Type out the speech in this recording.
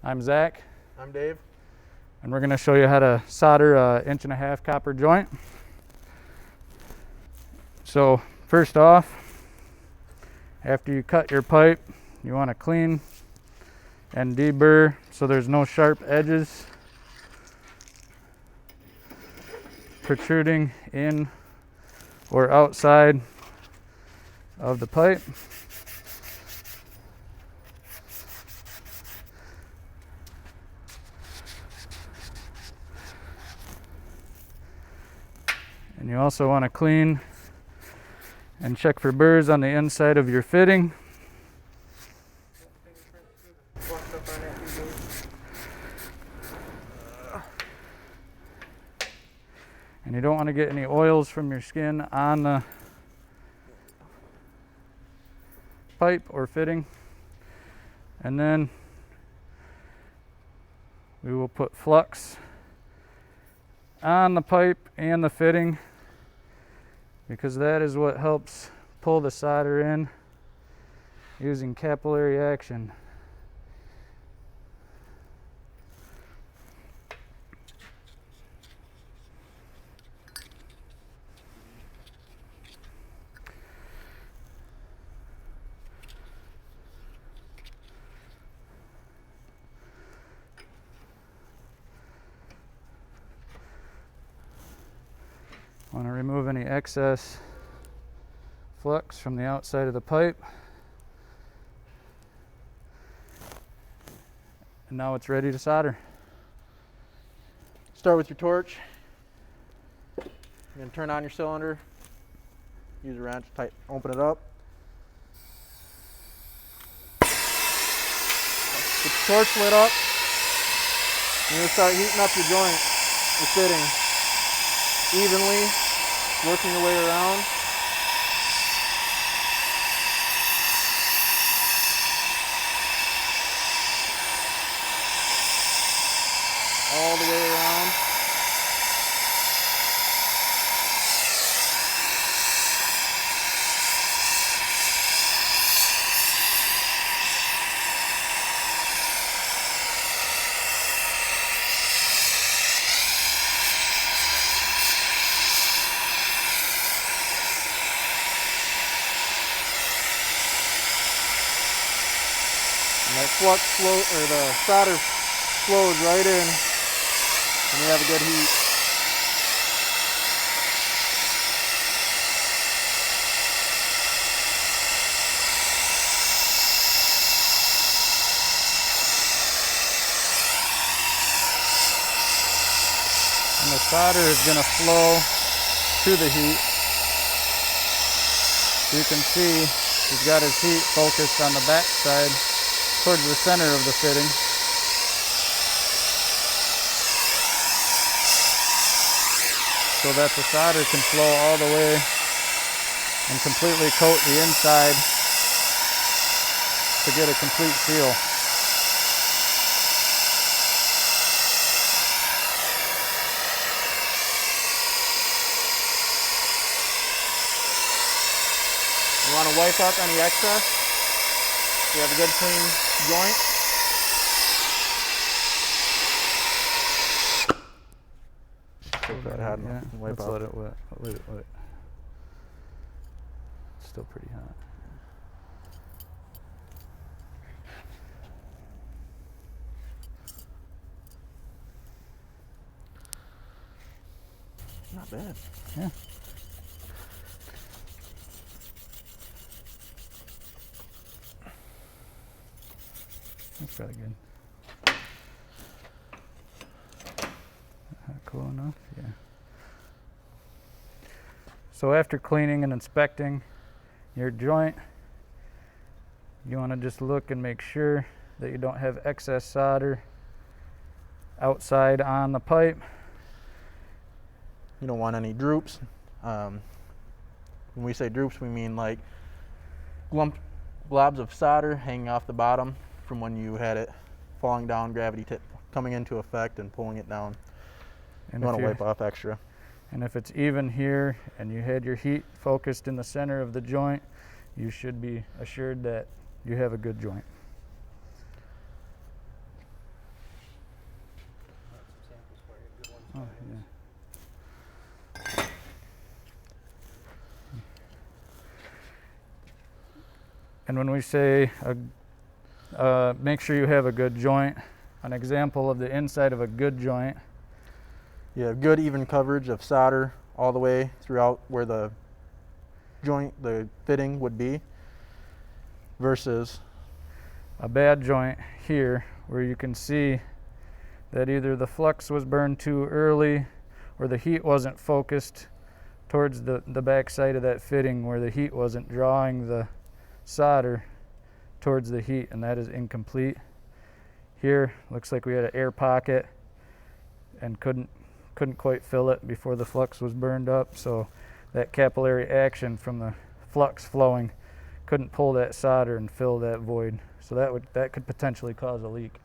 I'm Zach. I'm Dave. And we're going to show you how to solder a 1.5 inch copper joint. So first off, after you cut your pipe, you want to clean and deburr so there's no sharp edges protruding in or outside of the pipe. And you also want to clean and check for burrs on the inside of your fitting. And you don't want to get any oils from your skin on the pipe or fitting. And then we will put flux on the pipe and the fitting, because that is what helps pull the solder in using capillary action. Want to remove any excess flux from the outside of the pipe. And now it's ready to solder. Start with your torch. You're going to turn on your cylinder. Use a wrench, open it up. Get the torch lit up. You're going to start heating up your joint, your fitting, evenly, working your way around. All the way around. And that flux flow, or the solder flows right in, and you have a good heat. And the solder is going to flow to the heat. You can see he's got his heat focused on the back side towards the center of the fitting. So that the solder can flow all the way and completely coat the inside to get a complete seal. You want to wipe up any excess. You have a good clean joint. Go ahead, yeah. Let's let it wet. Let it wet. It's still pretty hot. Not bad. Yeah. That's probably good. Cool enough? Yeah. So after cleaning and inspecting your joint, you want to just look and make sure that you don't have excess solder outside on the pipe. You don't want any droops. When we say droops, we mean like globs of solder hanging off the bottom from when you had it falling down, gravity coming into effect and pulling it down. And you want to wipe off extra. And if it's even here and you had your heat focused in the center of the joint, you should be assured that you have a good joint. And when we say make sure you have a good joint, an example of the inside of a good joint. You have good even coverage of solder all the way throughout where the joint, the fitting would be, versus a bad joint here where you can see that either the flux was burned too early or the heat wasn't focused towards the back side of that fitting where the heat wasn't drawing the solder towards the heat, and that is incomplete. Here looks like we had an air pocket and couldn't quite fill it before the flux was burned up, so that capillary action from the flux flowing couldn't pull that solder and fill that void, so that could potentially cause a leak.